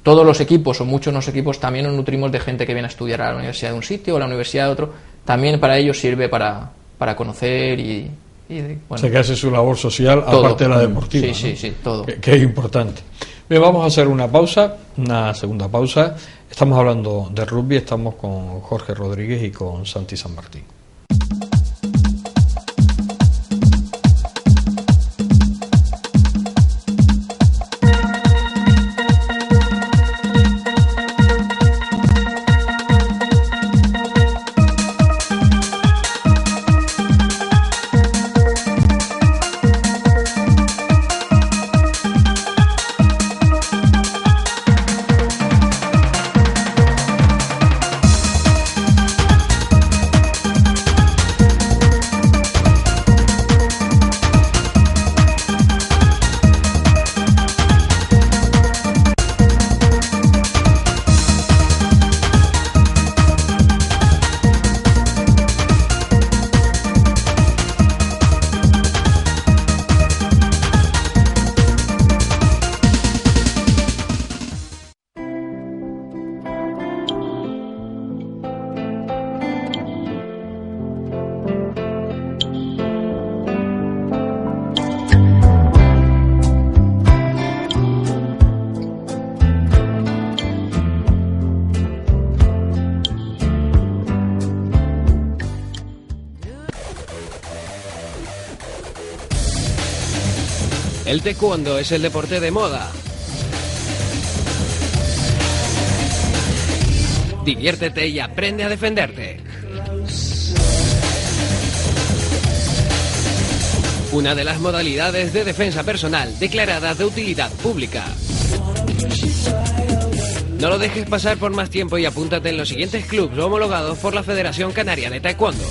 todos los equipos, o muchos de los equipos, también nos nutrimos de gente que viene a estudiar a la universidad de un sitio o a la universidad de otro. También para ellos sirve para conocer y bueno, o sea, que hace su labor social todo, aparte de la deportiva. Sí, ¿no? sí, todo. Que es importante. Bien, vamos a hacer una pausa, una segunda pausa. Estamos hablando de rugby, estamos con Jorge Rodríguez y con Santi San Martín. El taekwondo es el deporte de moda. Diviértete y aprende a defenderte. una de las modalidades de defensa personal declarada de utilidad pública. No lo dejes pasar por más tiempo y apúntate en los siguientes clubes homologados por la Federación Canaria de Taekwondo.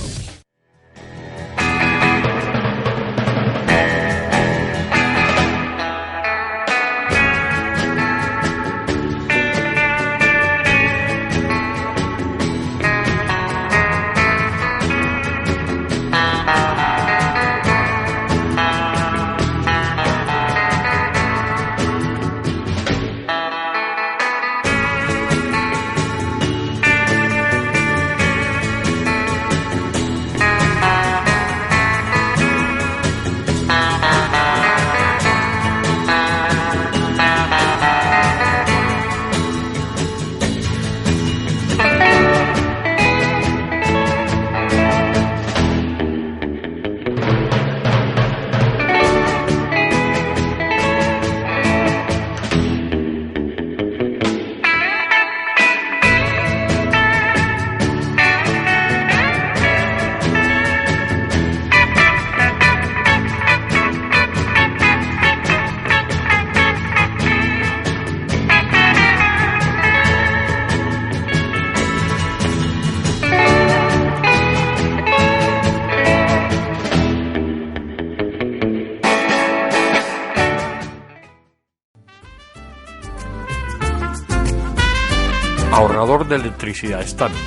Ahorrador de electricidad Staminar.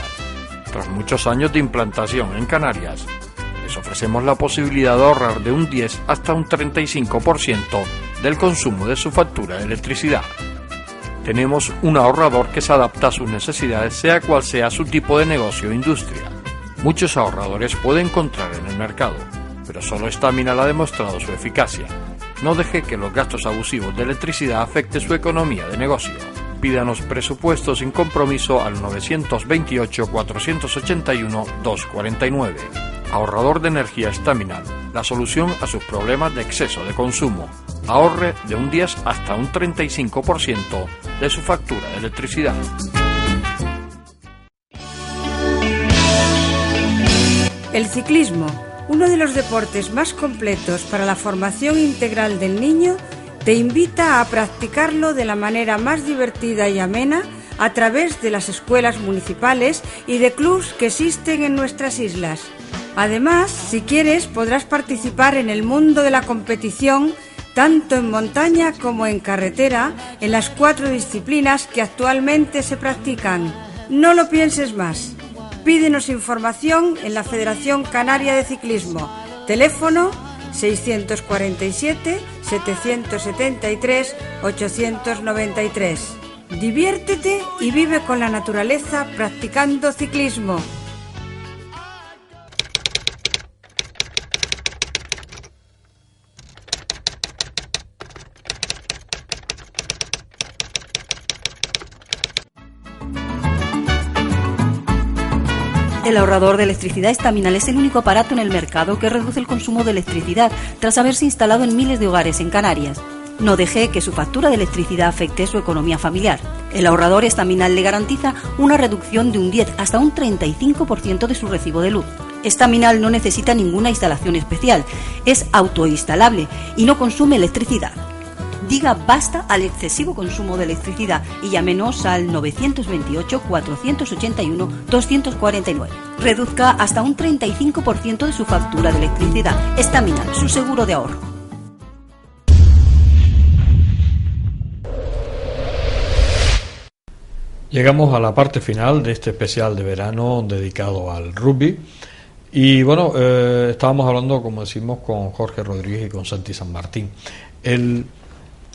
Tras muchos años de implantación en Canarias, les ofrecemos la posibilidad de ahorrar de un 10 hasta un 35% del consumo de su factura de electricidad. Tenemos un ahorrador que se adapta a sus necesidades, sea cual sea su tipo de negocio o industria. Muchos ahorradores puede encontrar en el mercado, pero solo Staminar ha demostrado su eficacia. No deje que los gastos abusivos de electricidad afecten su economía de negocio. Pídanos presupuesto sin compromiso al 921-481-249. Ahorrador de energía Staminar, la solución a sus problemas de exceso de consumo. Ahorre de un 10 hasta un 35% de su factura de electricidad. El ciclismo, uno de los deportes más completos para la formación integral del niño, te invita a practicarlo de la manera más divertida y amena a través de las escuelas municipales y de clubs que existen en nuestras islas. Además, si quieres, podrás participar en el mundo de la competición tanto en montaña como en carretera en las 4 disciplinas que actualmente se practican. No lo pienses más. Pídenos información en la Federación Canaria de Ciclismo. Teléfono 647-773-893. Diviértete y vive con la naturaleza practicando ciclismo. El ahorrador de electricidad Staminar es el único aparato en el mercado que reduce el consumo de electricidad tras haberse instalado en miles de hogares en Canarias. No deje que su factura de electricidad afecte su economía familiar. El ahorrador Staminar le garantiza una reducción de un 10 hasta un 35% de su recibo de luz. Staminar no necesita ninguna instalación especial, es autoinstalable y no consume electricidad. Diga basta al excesivo consumo de electricidad y llámenos al 928-481-249. Reduzca hasta un 35% de su factura de electricidad. Staminar, su seguro de ahorro. Llegamos a la parte final de este especial de verano dedicado al rugby. Y bueno, estábamos hablando, como decimos, con Jorge Rodríguez y con Santi San Martín.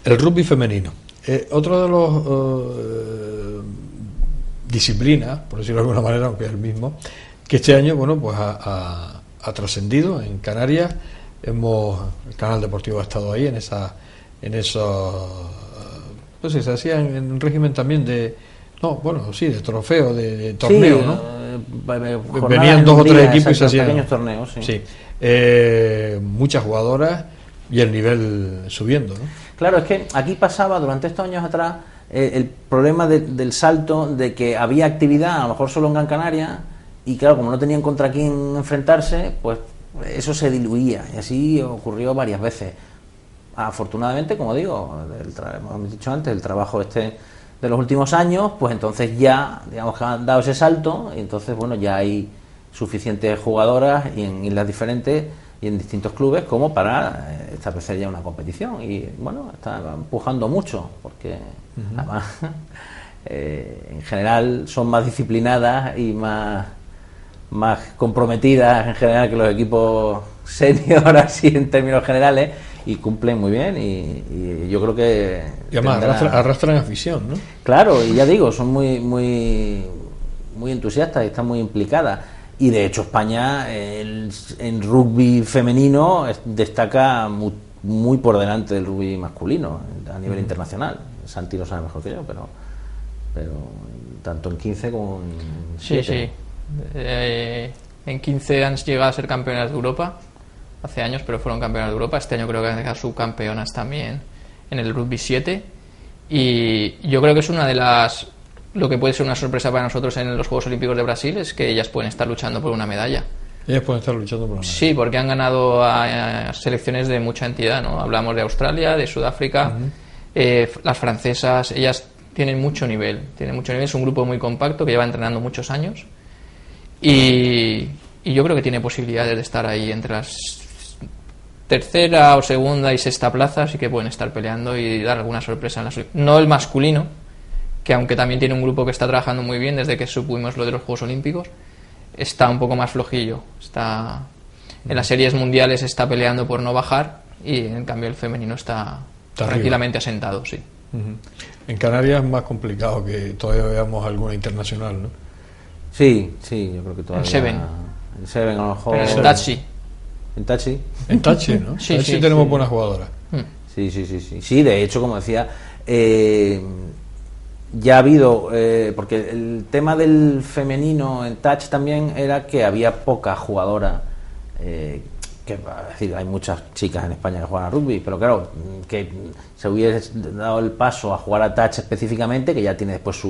El rugby femenino. Otro de los disciplinas, por decirlo de alguna manera, aunque es el mismo, que este año, bueno, pues ha trascendido en Canarias. El Canal Deportivo ha estado ahí en esos, no sé, se hacía en un régimen también de trofeo, de torneo, sí, ¿no? Venían 2 o 3 equipos y se hacían pequeños torneos, sí. Sí. Muchas jugadoras y el nivel subiendo, ¿no? Claro, es que aquí pasaba durante estos años atrás el problema del salto, de que había actividad a lo mejor solo en Gran Canaria y claro, como no tenían contra quién enfrentarse, pues eso se diluía, y así ocurrió varias veces. Afortunadamente, como digo, hemos dicho antes, el trabajo de los últimos años, pues entonces ya, digamos que han dado ese salto, y entonces, bueno, ya hay suficientes jugadoras y en islas diferentes y en distintos clubes como para establecer ya una competición. Y bueno, está empujando mucho, porque además en general son más disciplinadas y más comprometidas en general que los equipos senior, así en términos generales, y cumplen muy bien, y yo creo que... Y además arrastran afición, ¿no? Claro, y ya digo, son muy entusiastas y están muy implicadas. Y de hecho España en rugby femenino destaca muy por delante del rugby masculino a nivel internacional. Santi lo sabe mejor que yo, pero tanto en 15 como en 7. Sí. En 15 han llegado a ser campeonas de Europa hace años, pero fueron campeonas de Europa. Este año creo que han quedado subcampeonas también en el rugby 7, y yo creo que es una de las... Lo que puede ser una sorpresa para nosotros en los Juegos Olímpicos de Brasil es que ellas pueden estar luchando por una medalla. Ellas pueden estar luchando por una medalla. Sí, porque han ganado a selecciones de mucha entidad, ¿no? Hablamos de Australia, de Sudáfrica, las francesas. Ellas tienen mucho nivel, es un grupo muy compacto que lleva entrenando muchos años, y yo creo que tiene posibilidades de estar ahí entre las tercera o segunda y sexta plaza, así que pueden estar peleando y dar alguna sorpresa no el masculino, que aunque también tiene un grupo que está trabajando muy bien desde que supimos lo de los Juegos Olímpicos, está un poco más flojillo, está en las series mundiales está peleando por no bajar, y en cambio el femenino está tranquilamente asentado, sí. En Canarias es más complicado, que todavía veamos alguna internacional, ¿no? Sí, yo creo que todavía... En Seven a lo mejor... Pero en Tachi. ¿En Tachi? En Tachi, ¿no? Sí, sí tenemos buenas jugadoras. Sí. Sí, de hecho, como decía, ya ha habido... porque el tema del femenino en touch también era que había pocas jugadoras... es decir, hay muchas chicas en España que juegan a rugby, pero claro, que se hubiese dado el paso a jugar a touch específicamente, que ya tiene después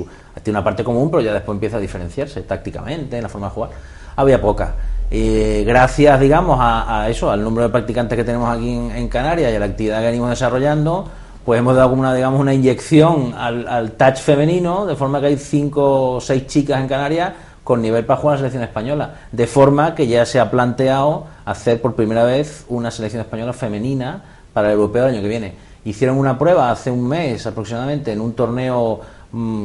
tiene una parte común, pero ya después empieza a diferenciarse tácticamente en la forma de jugar. Había pocas. Gracias, digamos, a eso, al número de practicantes que tenemos aquí en Canarias y a la actividad que venimos desarrollando, pues hemos dado como una inyección al touch femenino, de forma que hay 5 o 6 chicas en Canarias con nivel para jugar a la selección española, de forma que ya se ha planteado hacer por primera vez una selección española femenina para el europeo del año que viene. Hicieron una prueba hace un mes aproximadamente en un torneo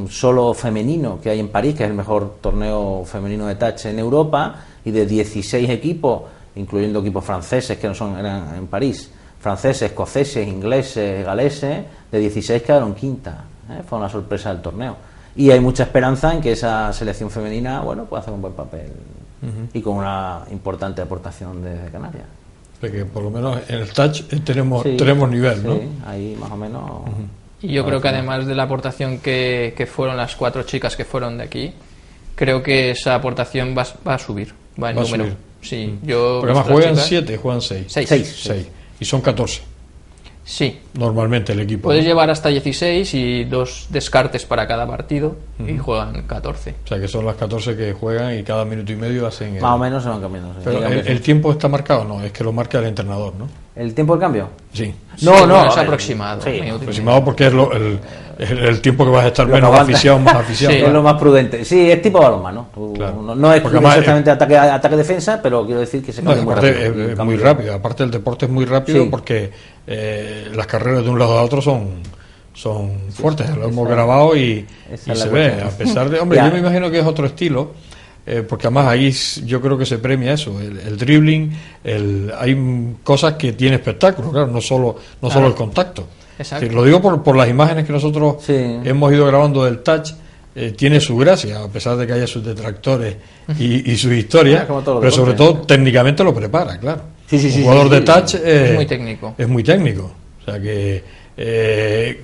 solo femenino que hay en París, que es el mejor torneo femenino de touch en Europa, y de 16 equipos, incluyendo equipos franceses que eran en París, franceses, escoceses, ingleses, galeses, de 16 quedaron quinta. Fue una sorpresa del torneo. Y hay mucha esperanza en que esa selección femenina, bueno, pueda hacer un buen papel y con una importante aportación desde Canarias. Porque por lo menos en el touch tenemos nivel, ¿no? Sí, ahí más o menos. Y yo creo que además de la aportación que fueron las 4 chicas que fueron de aquí, creo que esa aportación va a subir, va en número. Subir. Sí, porque además juegan 7, juegan 6. 6. Y son 14. Sí. Normalmente el equipo. Puedes llevar hasta 16 y 2 descartes para cada partido, y juegan 14. O sea que son las 14 que juegan y cada minuto y medio hacen... Más o menos se van cambiando. Sí. Pero el tiempo está marcado, no, es que lo marca el entrenador, ¿no? ¿El tiempo del cambio? Sí. No, es aproximado. Sí, aproximado porque es el tiempo que vas a estar menos afición, más afición. Sí, claro. Es lo más prudente. Sí, es tipo balonmano. Claro. No es exactamente ataque-defensa, pero quiero decir que se cambia muy rápido. Es muy rápido. Aparte el deporte es muy rápido, porque las carreras de un lado a otro son fuertes. Lo hemos grabado y se ve. A pesar de... Hombre, yo me imagino que es otro estilo. Porque además ahí yo creo que se premia eso, el dribbling, hay cosas que tiene espectáculo, claro, no solo el contacto. Exacto. Lo digo por las imágenes que nosotros hemos ido grabando del touch, tiene su gracia, a pesar de que haya sus detractores y sus historias, pero sobre todo técnicamente lo prepara, claro. Un jugador de touch es muy técnico. Es muy técnico, o sea que,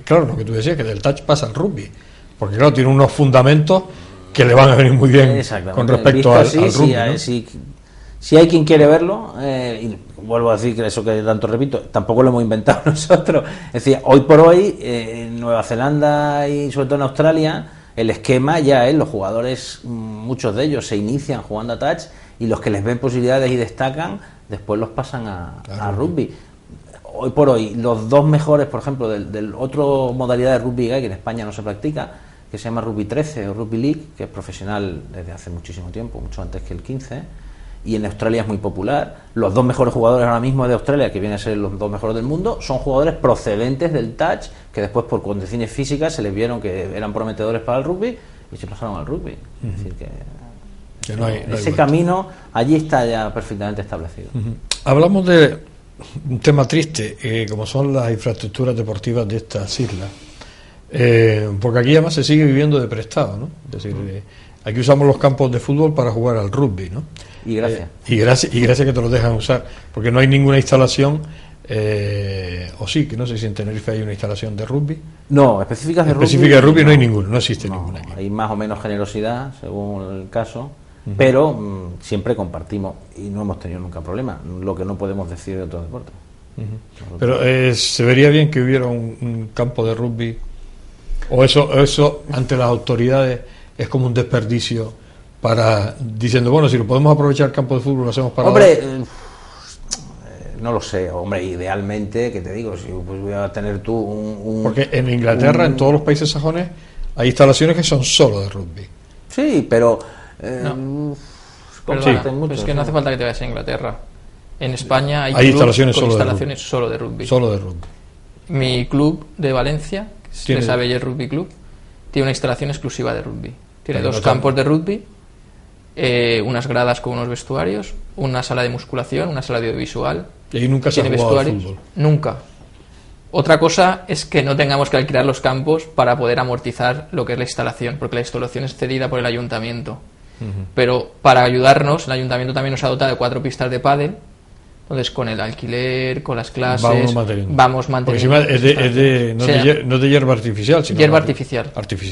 claro, lo que tú decías, que del touch pasa al rugby, porque claro, tiene unos fundamentos que le van a venir muy bien con respecto al rugby, ¿no? Si hay quien quiere verlo, y vuelvo a decir que eso que tanto repito, tampoco lo hemos inventado nosotros. Es decir, hoy por hoy, en Nueva Zelanda y sobre todo en Australia, el esquema ya es, los jugadores, muchos de ellos se inician jugando a touch, y los que les ven posibilidades y destacan, después los pasan a rugby. Hoy por hoy, los dos mejores, por ejemplo, del otro modalidad de rugby que en España no se practica, que se llama Rugby 13 o Rugby League, que es profesional desde hace muchísimo tiempo, mucho antes que el 15, y en Australia es muy popular. Los dos mejores jugadores ahora mismo de Australia, que vienen a ser los dos mejores del mundo, son jugadores procedentes del touch, que después por condiciones físicas se les vieron que eran prometedores para el rugby y se pasaron al rugby. Es decir, que no hay ese camino allí está ya perfectamente establecido. Hablamos de un tema triste, como son las infraestructuras deportivas de estas islas, porque aquí además se sigue viviendo de prestado, ¿no? Es decir, aquí usamos los campos de fútbol para jugar al rugby, ¿no? Y gracias. Y gracias que te los dejan usar, porque no hay ninguna instalación, o sí, que no sé si en Tenerife hay una instalación de rugby. No, específicas de rugby no hay ninguna, no existe ninguna aquí. Hay más o menos generosidad, según el caso, pero siempre compartimos y no hemos tenido nunca problema, lo que no podemos decir de otros deportes. Pero se vería bien que hubiera un campo de rugby, o eso ante las autoridades es como un desperdicio, diciendo, bueno, si lo podemos aprovechar el campo de fútbol, lo hacemos para... Hombre, no lo sé, hombre, idealmente, que te digo, si pues voy a tener tú un... Porque en Inglaterra, en todos los países sajones, hay instalaciones que son solo de rugby. Sí, pero... Perdona, pero es que no hace falta que te vayas a Inglaterra. En España hay instalaciones, solo de rugby. Solo de rugby. Mi club de Valencia, que es Abellé Rugby Club, tiene una instalación exclusiva de rugby. Tiene dos campos de rugby, unas gradas con unos vestuarios, una sala de musculación, una sala de audiovisual. ¿Y ahí nunca se ha jugado al fútbol? Nunca. Otra cosa es que no tengamos que alquilar los campos para poder amortizar lo que es la instalación, porque la instalación es cedida por el ayuntamiento. Pero para ayudarnos, el ayuntamiento también nos ha dotado de 4 pistas de pádel. Entonces, con el alquiler, con las clases, vamos manteniendo. Porque encima no es de hierba artificial, sino hierba artificial.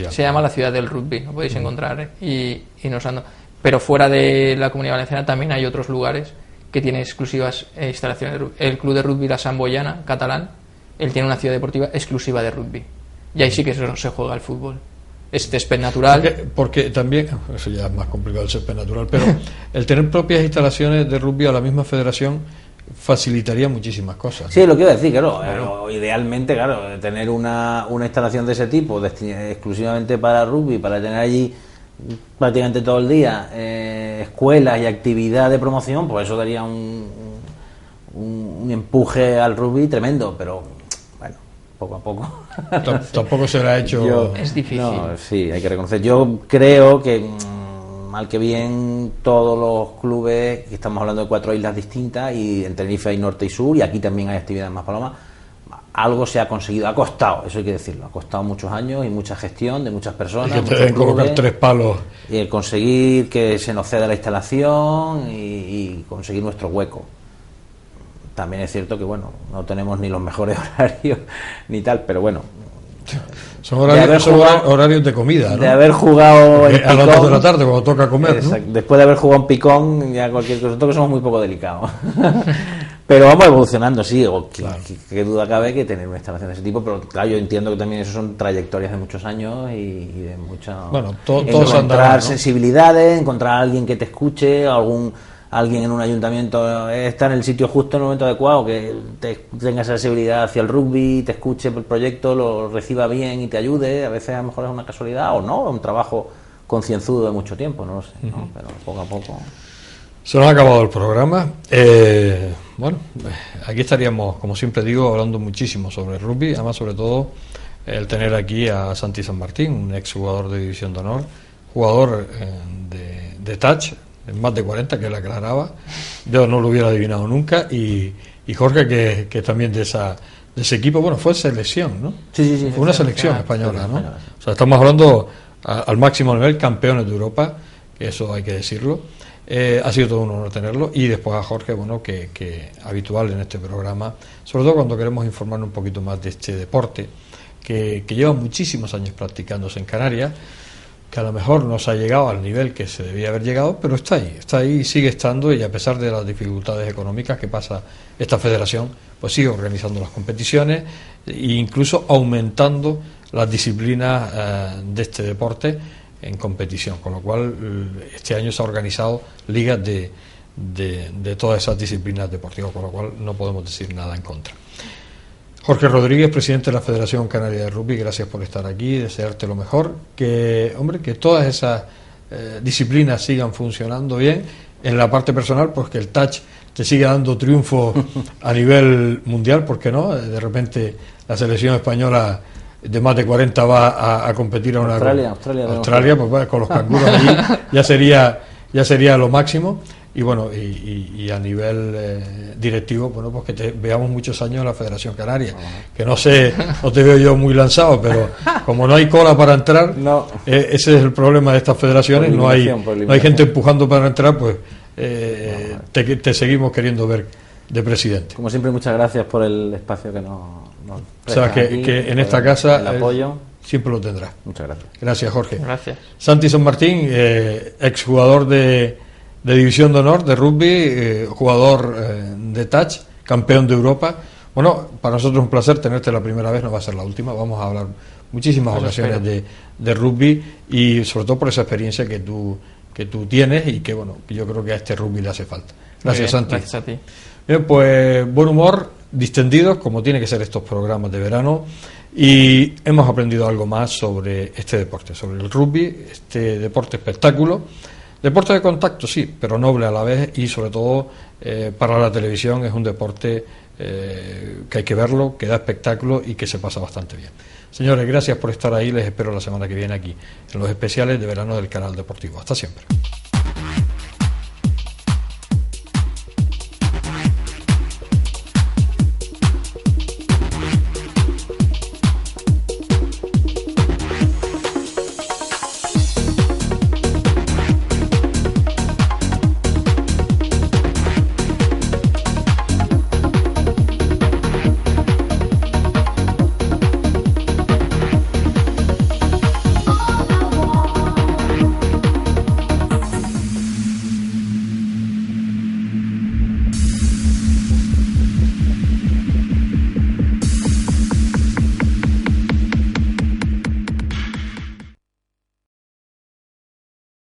Se llama la ciudad del rugby, lo podéis encontrar. Y nos han... Pero fuera de la Comunidad Valenciana también hay otros lugares que tienen exclusivas instalaciones de rugby. El Club de Rugby La Samboyana, catalán, él tiene una ciudad deportiva exclusiva de rugby. Y ahí sí que se juega el fútbol. Es césped natural. Porque también, eso ya es más complicado el césped natural, pero el tener propias instalaciones de rugby a la misma federación facilitaría muchísimas cosas. Sí, lo que iba a decir, claro. Idealmente, claro, tener una instalación de ese tipo exclusivamente para rugby, para tener allí prácticamente todo el día escuelas y actividad de promoción, pues eso daría un empuje al rugby tremendo, pero bueno, poco a poco. Tampoco se lo ha hecho. Es difícil. No, sí, hay que reconocer. Yo creo que mal que bien todos los clubes, que estamos hablando de 4 islas distintas, y en Tenerife hay norte y sur, y aquí también hay actividades más palomas, algo se ha conseguido, ha costado, eso hay que decirlo, ha costado muchos años y mucha gestión de muchas personas. Y que te deben colocar 3 palos. Y el conseguir que se nos ceda la instalación y conseguir nuestro hueco. También es cierto que, bueno, no tenemos ni los mejores horarios ni tal, pero bueno. Son horarios de comida, ¿no? De haber jugado en a las 2 de la tarde cuando toca comer, ¿no? Después de haber jugado en picón, ya cualquier cosa, nosotros que somos muy poco delicados. Pero vamos evolucionando, sí, claro. ¿Qué duda cabe que tener una instalación de ese tipo? Pero claro, yo entiendo que también eso son trayectorias de muchos años y de mucha... Bueno, encontrar sensibilidades, encontrar a alguien que te escuche, alguien en un ayuntamiento, está en el sitio justo en el momento adecuado, que tenga sensibilidad hacia el rugby, te escuche el proyecto, lo reciba bien y te ayude. A veces a lo mejor es una casualidad o no, un trabajo concienzudo de mucho tiempo, no lo sé, ¿no? Pero poco a poco... Se nos ha acabado el programa. Bueno, aquí estaríamos, como siempre digo, hablando muchísimo sobre el rugby, además sobre todo el tener aquí a Santi San Martín, un exjugador de División de Honor, jugador de touch, en más de 40, que él aclaraba. Yo no lo hubiera adivinado nunca. Y Jorge, que también de ese equipo, bueno, fue selección, ¿no? Sí. Fue una selección española, ¿no? O sea, estamos hablando al máximo nivel, campeones de Europa, que eso hay que decirlo. Ha sido todo un honor tenerlo. Y después a Jorge, bueno, que habitual en este programa, sobre todo cuando queremos informarnos un poquito más de este deporte que lleva muchísimos años practicándose en Canarias, que a lo mejor no se ha llegado al nivel que se debía haber llegado, pero está ahí y sigue estando, y a pesar de las dificultades económicas que pasa esta federación, pues sigue organizando las competiciones e incluso aumentando las disciplinas de este deporte en competición, con lo cual este año se ha organizado ligas de de todas esas disciplinas deportivas, con lo cual no podemos decir nada en contra. Jorge Rodríguez, presidente de la Federación Canaria de Rugby, gracias por estar aquí, desearte lo mejor, que todas esas disciplinas sigan funcionando bien. En la parte personal, pues que el touch te siga dando triunfo a nivel mundial, ¿por qué no? De repente la selección española de más de 40 va a competir a una Australia, pues con los canguros allí ya sería lo máximo. Y bueno, y a nivel directivo, bueno, pues que te veamos muchos años en la Federación Canaria, que no te veo yo muy lanzado, pero como no hay cola para entrar, ese es el problema de estas federaciones, no hay gente empujando para entrar, pues te seguimos queriendo ver de presidente. Como siempre, muchas gracias por el espacio que nos o sea, que en esta casa el apoyo siempre lo tendrá. Muchas gracias. Gracias, Jorge. Gracias. Santi San Martín, exjugador de División de Honor de rugby, jugador de touch, campeón de Europa. Bueno, para nosotros es un placer tenerte la primera vez, no va a ser la última, vamos a hablar muchísimas ocasiones de rugby, y sobre todo por esa experiencia que tú tienes, y que bueno, que yo creo que a este rugby le hace falta. Gracias, Santi. Gracias a ti. Bien, pues buen humor, distendidos, como tiene que ser estos programas de verano, y hemos aprendido algo más sobre este deporte, sobre el rugby, este deporte espectáculo. Deporte de contacto, sí, pero noble a la vez, y sobre todo para la televisión es un deporte que hay que verlo, que da espectáculo y que se pasa bastante bien. Señores, gracias por estar ahí, les espero la semana que viene aquí, en los especiales de verano del Canal Deportivo. Hasta siempre.